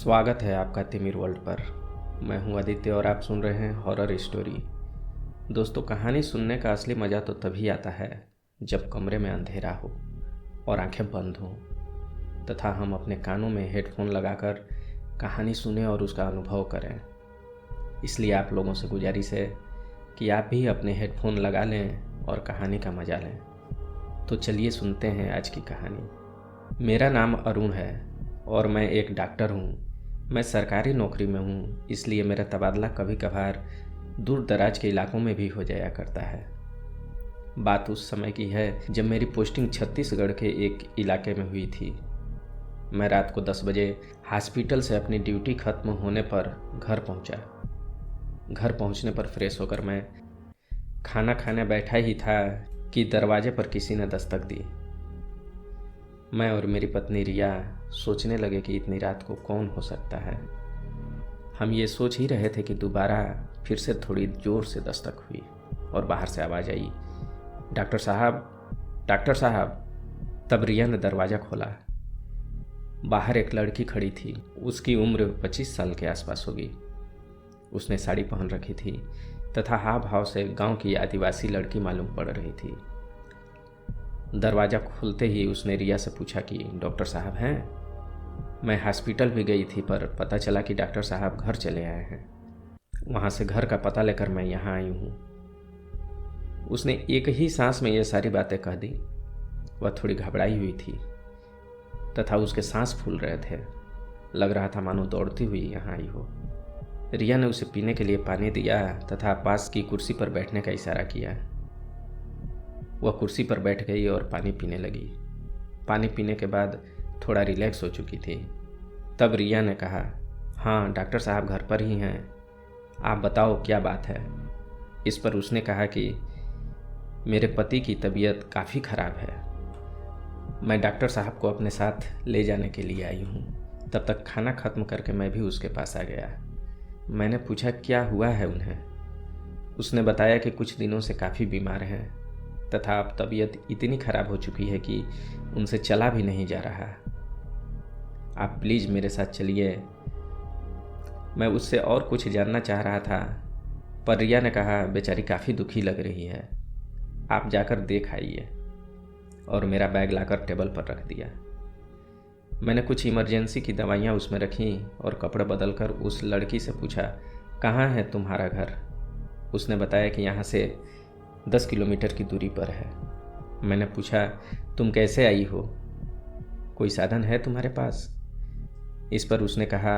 स्वागत है आपका तिमिर वर्ल्ड पर। मैं हूं आदित्य और आप सुन रहे हैं हॉरर स्टोरी। दोस्तों, कहानी सुनने का असली मज़ा तो तभी आता है जब कमरे में अंधेरा हो और आंखें बंद हों तथा हम अपने कानों में हेडफोन लगाकर कहानी सुनें और उसका अनुभव करें। इसलिए आप लोगों से गुजारिश है कि आप भी अपने हेडफोन लगा लें और कहानी का मज़ा लें। तो चलिए सुनते हैं आज की कहानी। मेरा नाम अरुण है और मैं एक डॉक्टर हूँ। मैं सरकारी नौकरी में हूँ, इसलिए मेरा तबादला कभी कभार दूर दराज के इलाकों में भी हो जाया करता है। बात उस समय की है जब मेरी पोस्टिंग छत्तीसगढ़ के एक इलाके में हुई थी। मैं रात को 10 बजे हॉस्पिटल से अपनी ड्यूटी खत्म होने पर घर पहुँचा। घर पहुँचने पर फ्रेश होकर मैं खाना खाने बैठा ही था कि दरवाजे पर किसी ने दस्तक दी। मैं और मेरी पत्नी रिया सोचने लगे कि इतनी रात को कौन हो सकता है। हम ये सोच ही रहे थे कि दोबारा फिर से थोड़ी ज़ोर से दस्तक हुई और बाहर से आवाज़ आई, डॉक्टर साहब, डॉक्टर साहब। तब रिया ने दरवाज़ा खोला। बाहर एक लड़की खड़ी थी। उसकी उम्र 25 साल के आसपास होगी। उसने साड़ी पहन रखी थी तथा हाव भाव से गांव की आदिवासी लड़की मालूम पड़ रही थी। दरवाज़ा खुलते ही उसने रिया से पूछा कि डॉक्टर साहब हैं? मैं हॉस्पिटल भी गई थी पर पता चला कि डॉक्टर साहब घर चले आए हैं। वहाँ से घर का पता लेकर मैं यहाँ आई हूँ। उसने एक ही सांस में ये सारी बातें कह दी। वह थोड़ी घबराई हुई थी तथा उसके सांस फूल रहे थे। लग रहा था मानो दौड़ती हुई यहाँ आई हो। रिया ने उसे पीने के लिए पानी दिया तथा पास की कुर्सी पर बैठने का इशारा किया। वह कुर्सी पर बैठ गई और पानी पीने लगी। पानी पीने के बाद थोड़ा रिलैक्स हो चुकी थी। तब रिया ने कहा, हाँ डॉक्टर साहब घर पर ही हैं, आप बताओ क्या बात है। इस पर उसने कहा कि मेरे पति की तबीयत काफ़ी ख़राब है। मैं डॉक्टर साहब को अपने साथ ले जाने के लिए आई हूँ। तब तक खाना ख़त्म करके मैं भी उसके पास आ गया। मैंने पूछा क्या हुआ है उन्हें। उसने बताया कि कुछ दिनों से काफ़ी बीमार हैं तथा अब तबीयत इतनी ख़राब हो चुकी है कि उनसे चला भी नहीं जा रहा। आप प्लीज़ मेरे साथ चलिए। मैं उससे और कुछ जानना चाह रहा था पर रिया ने कहा, बेचारी काफ़ी दुखी लग रही है, आप जाकर देख आइए। और मेरा बैग लाकर टेबल पर रख दिया। मैंने कुछ इमरजेंसी की दवाइयाँ उसमें रखीं और कपड़े बदलकर उस लड़की से पूछा, कहाँ है तुम्हारा घर? उसने बताया कि यहाँ से 10 किलोमीटर की दूरी पर है। मैंने पूछा, तुम कैसे आई हो? कोई साधन है तुम्हारे पास? इस पर उसने कहा,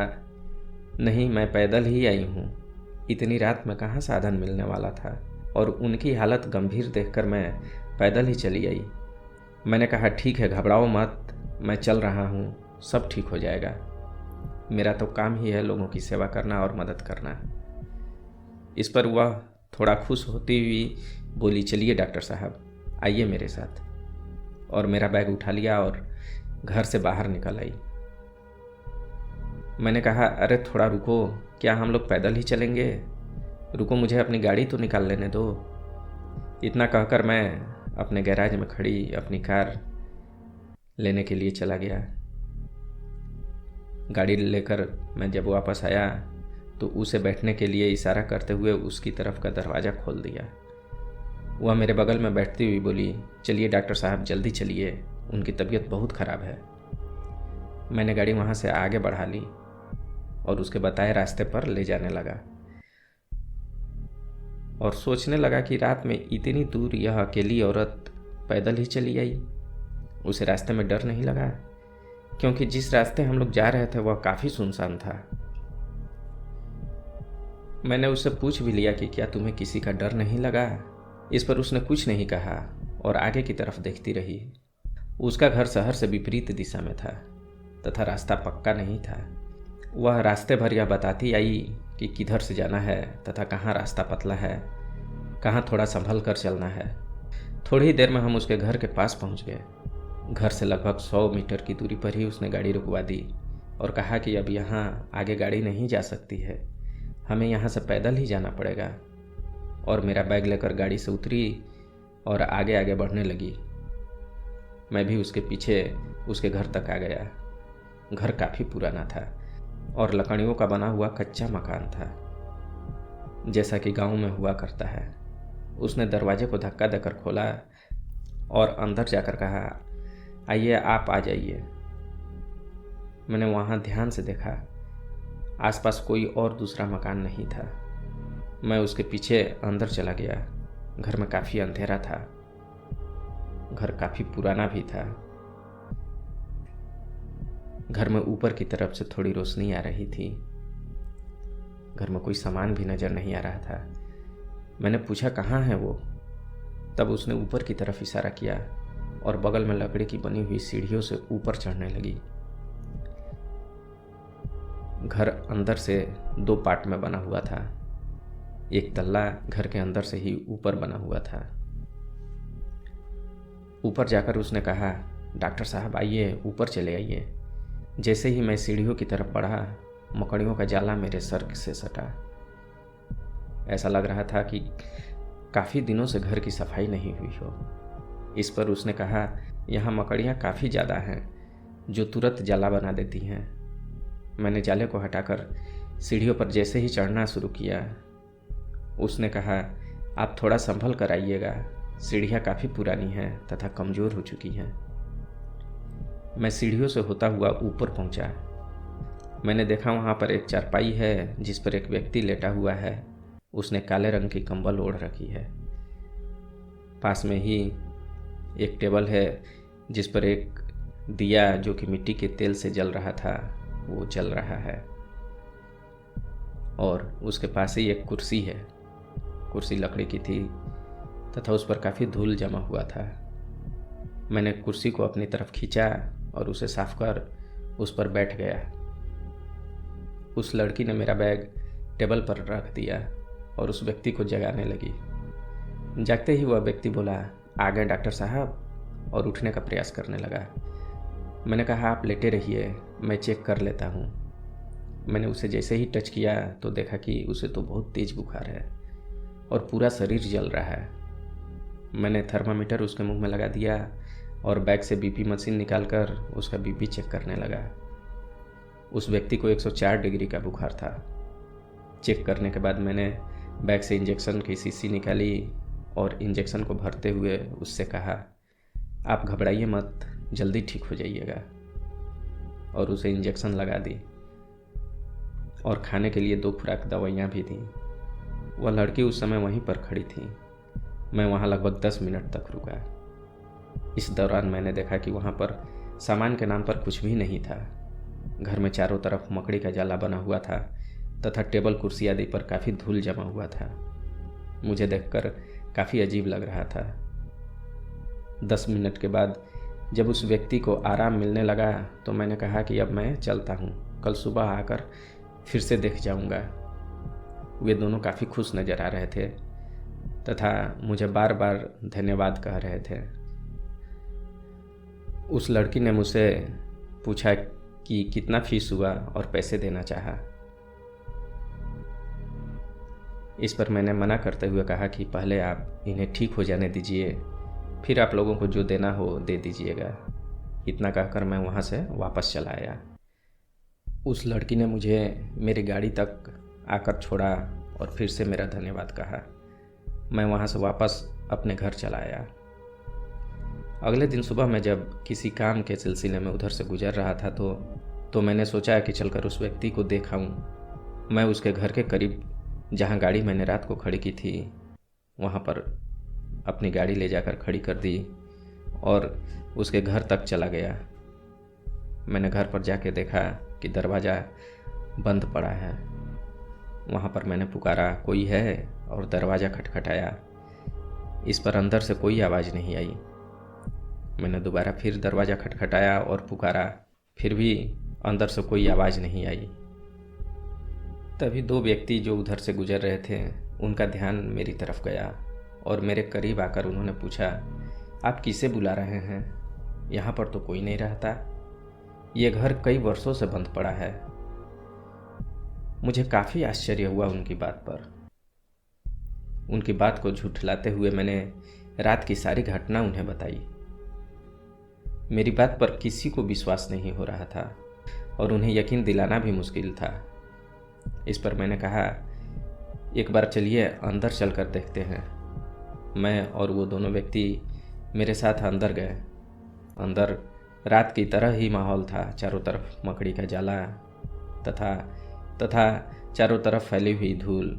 नहीं मैं पैदल ही आई हूँ। इतनी रात में कहाँ साधन मिलने वाला था और उनकी हालत गंभीर देखकर मैं पैदल ही चली आई। मैंने कहा, ठीक है घबराओ मत, मैं चल रहा हूँ, सब ठीक हो जाएगा। मेरा तो काम ही है लोगों की सेवा करना और मदद करना। इस पर वह थोड़ा खुश होती हुई बोली, चलिए डॉक्टर साहब आइए मेरे साथ। और मेरा बैग उठा लिया और घर से बाहर निकल आई। मैंने कहा, अरे थोड़ा रुको, क्या हम लोग पैदल ही चलेंगे? रुको, मुझे अपनी गाड़ी तो निकाल लेने दो। इतना कहकर मैं अपने गैराज में खड़ी अपनी कार लेने के लिए चला गया। गाड़ी लेकर मैं जब वापस आया तो उसे बैठने के लिए इशारा करते हुए उसकी तरफ का दरवाज़ा खोल दिया। वह मेरे बगल में बैठती हुई बोली, चलिए डॉक्टर साहब जल्दी चलिए, उनकी तबीयत बहुत ख़राब है। मैंने गाड़ी वहाँ से आगे बढ़ा ली और उसके बताए रास्ते पर ले जाने लगा और सोचने लगा कि रात में इतनी दूर यह अकेली औरत पैदल ही चली आई। उसे रास्ते में डर नहीं लगा? क्योंकि जिस रास्ते हम लोग जा रहे थे वह काफ़ी सुनसान था। मैंने उससे पूछ भी लिया कि क्या तुम्हें किसी का डर नहीं लगा? इस पर उसने कुछ नहीं कहा और आगे की तरफ देखती रही। उसका घर शहर से विपरीत दिशा में था तथा रास्ता पक्का नहीं था। वह रास्ते भर यह बताती आई कि किधर से जाना है तथा कहाँ रास्ता पतला है, कहाँ थोड़ा संभल कर चलना है। थोड़ी ही देर में हम उसके घर के पास पहुँच गए। घर से लगभग 100 मीटर की दूरी पर ही उसने गाड़ी रुकवा दी और कहा कि अब यहाँ आगे गाड़ी नहीं जा सकती है, हमें यहाँ से पैदल ही जाना पड़ेगा। और मेरा बैग लेकर गाड़ी से उतरी और आगे आगे बढ़ने लगी। मैं भी उसके पीछे उसके घर तक आ गया। घर काफ़ी पुराना था। और लकड़ियों का बना हुआ कच्चा मकान था, जैसा कि गांव में हुआ करता है। उसने दरवाजे को धक्का देकर खोला और अंदर जाकर कहा, आइए आप आ जाइए। मैंने वहाँ ध्यान से देखा, आसपास कोई और दूसरा मकान नहीं था। मैं उसके पीछे अंदर चला गया। घर में काफ़ी अंधेरा था, घर काफ़ी पुराना भी था। घर में ऊपर की तरफ से थोड़ी रोशनी आ रही थी। घर में कोई सामान भी नज़र नहीं आ रहा था। मैंने पूछा कहाँ है वो? तब उसने ऊपर की तरफ इशारा किया और बगल में लकड़ी की बनी हुई सीढ़ियों से ऊपर चढ़ने लगी। घर अंदर से 2 पार्ट में बना हुआ था। एक तल्ला घर के अंदर से ही ऊपर बना हुआ था। ऊपर जाकर उसने कहा, डॉक्टर साहब आइए, ऊपर चले आइए। जैसे ही मैं सीढ़ियों की तरफ बढ़ा, मकड़ियों का जाला मेरे सर से सटा। ऐसा लग रहा था कि काफ़ी दिनों से घर की सफाई नहीं हुई हो। इस पर उसने कहा, यहाँ मकड़ियाँ काफ़ी ज़्यादा हैं जो तुरंत जाला बना देती हैं। मैंने जाले को हटाकर सीढ़ियों पर जैसे ही चढ़ना शुरू किया, उसने कहा, आप थोड़ा संभल कर आइएगा, सीढ़ियाँ काफ़ी पुरानी हैं तथा कमज़ोर हो चुकी हैं। मैं सीढ़ियों से होता हुआ ऊपर पहुंचा। मैंने देखा वहाँ पर एक चारपाई है जिस पर एक व्यक्ति लेटा हुआ है। उसने काले रंग की कंबल ओढ़ रखी है। पास में ही एक टेबल है जिस पर एक दिया जो कि मिट्टी के तेल से जल रहा था वो जल रहा है, और उसके पास ही एक कुर्सी है। कुर्सी लकड़ी की थी तथा उस पर काफ़ी धूल जमा हुआ था। मैंने कुर्सी को अपनी तरफ खींचा और उसे साफ कर उस पर बैठ गया। उस लड़की ने मेरा बैग टेबल पर रख दिया और उस व्यक्ति को जगाने लगी। जागते ही वह व्यक्ति बोला, आ गए डॉक्टर साहब, और उठने का प्रयास करने लगा। मैंने कहा, आप लेटे रहिए, मैं चेक कर लेता हूँ। मैंने उसे जैसे ही टच किया तो देखा कि उसे तो बहुत तेज बुखार है और पूरा शरीर जल रहा है। मैंने थर्मामीटर उसके मुंह में लगा दिया और बैग से बीपी मशीन निकालकर उसका बीपी चेक करने लगा। उस व्यक्ति को 104 डिग्री का बुखार था। चेक करने के बाद मैंने बैग से इंजेक्शन की शीशी निकाली और इंजेक्शन को भरते हुए उससे कहा, आप घबराइए मत, जल्दी ठीक हो जाइएगा, और उसे इंजेक्शन लगा दी और खाने के लिए 2 खुराक दवाइयाँ भी दी। वह लड़की उस समय वहीं पर खड़ी थी। मैं वहाँ लगभग 10 मिनट तक रुका। इस दौरान मैंने देखा कि वहाँ पर सामान के नाम पर कुछ भी नहीं था। घर में चारों तरफ मकड़ी का जाला बना हुआ था तथा टेबल कुर्सी आदि पर काफ़ी धूल जमा हुआ था। मुझे देखकर काफ़ी अजीब लग रहा था। 10 मिनट के बाद जब उस व्यक्ति को आराम मिलने लगा तो मैंने कहा कि अब मैं चलता हूँ, कल सुबह आकर फिर से देख जाऊँगा। वे दोनों काफ़ी खुश नज़र आ रहे थे तथा मुझे बार बार धन्यवाद कह रहे थे। उस लड़की ने मुझसे पूछा कि कितना फीस हुआ और पैसे देना चाहा। इस पर मैंने मना करते हुए कहा कि पहले आप इन्हें ठीक हो जाने दीजिए, फिर आप लोगों को जो देना हो दे दीजिएगा। इतना कहकर मैं वहाँ से वापस चला आया। उस लड़की ने मुझे मेरी गाड़ी तक आकर छोड़ा और फिर से मेरा धन्यवाद कहा। मैं वहाँ से वापस अपने घर चला आया। अगले दिन सुबह मैं जब किसी काम के सिलसिले में उधर से गुजर रहा था तो मैंने सोचा कि चलकर उस व्यक्ति को देख आऊँ। मैं उसके घर के करीब जहाँ गाड़ी मैंने रात को खड़ी की थी वहाँ पर अपनी गाड़ी ले जाकर खड़ी कर दी और उसके घर तक चला गया। मैंने घर पर जाके देखा कि दरवाज़ा बंद पड़ा है। वहाँ पर मैंने पुकारा, कोई है, और दरवाज़ा खटखटाया। इस पर अंदर से कोई आवाज़ नहीं आई। मैंने दोबारा फिर दरवाज़ा खटखटाया और पुकारा, फिर भी अंदर से कोई आवाज़ नहीं आई। तभी 2 व्यक्ति जो उधर से गुजर रहे थे उनका ध्यान मेरी तरफ गया और मेरे करीब आकर उन्होंने पूछा, आप किसे बुला रहे हैं? यहाँ पर तो कोई नहीं रहता। ये घर कई वर्षों से बंद पड़ा है। मुझे काफ़ी आश्चर्य हुआ उनकी बात पर। उनकी बात को झुठलाते हुए मैंने रात की सारी घटना उन्हें बताई। मेरी बात पर किसी को विश्वास नहीं हो रहा था। और उन्हें यकीन दिलाना भी मुश्किल था। इस पर मैंने कहा, एक बार चलिए अंदर चल कर देखते हैं। मैं और वो दोनों व्यक्ति मेरे साथ अंदर गए। अंदर रात की तरह ही माहौल था। चारों तरफ मकड़ी का जाला तथा चारों तरफ फैली हुई धूल।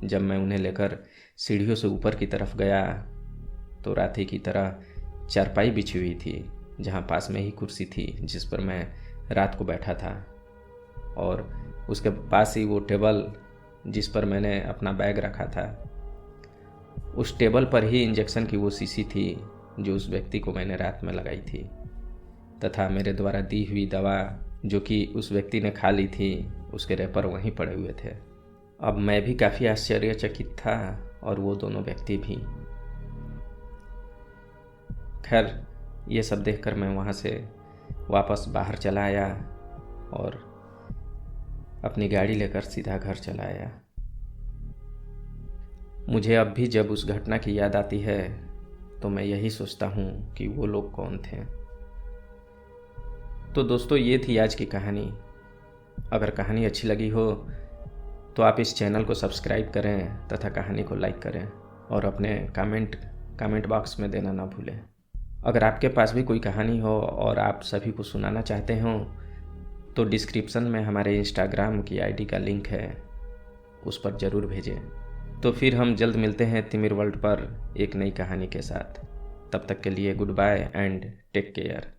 जब मैं उन्हें लेकर सीढ़ियों से ऊपर की तरफ गया तो रात की तरह चारपाई बिछी हुई थी, जहाँ पास में ही कुर्सी थी जिस पर मैं रात को बैठा था, और उसके पास ही वो टेबल जिस पर मैंने अपना बैग रखा था। उस टेबल पर ही इंजेक्शन की वो शीशी थी जो उस व्यक्ति को मैंने रात में लगाई थी, तथा मेरे द्वारा दी हुई दवा जो कि उस व्यक्ति ने खा ली थी, उसके रैपर वहीं पड़े हुए थे। अब मैं भी काफ़ी आश्चर्यचकित था और वो दोनों व्यक्ति भी। खैर, ये सब देखकर मैं वहाँ से वापस बाहर चला आया और अपनी गाड़ी लेकर सीधा घर चला आया। मुझे अब भी जब उस घटना की याद आती है तो मैं यही सोचता हूँ कि वो लोग कौन थे। तो दोस्तों, ये थी आज की कहानी। अगर कहानी अच्छी लगी हो तो आप इस चैनल को सब्सक्राइब करें तथा कहानी को लाइक करें और अपने कमेंट बॉक्स में देना ना भूलें। अगर आपके पास भी कोई कहानी हो और आप सभी को सुनाना चाहते हो तो डिस्क्रिप्शन में हमारे इंस्टाग्राम की आईडी का लिंक है, उस पर ज़रूर भेजें। तो फिर हम जल्द मिलते हैं तिमिर वर्ल्ड पर एक नई कहानी के साथ। तब तक के लिए good bye and take care.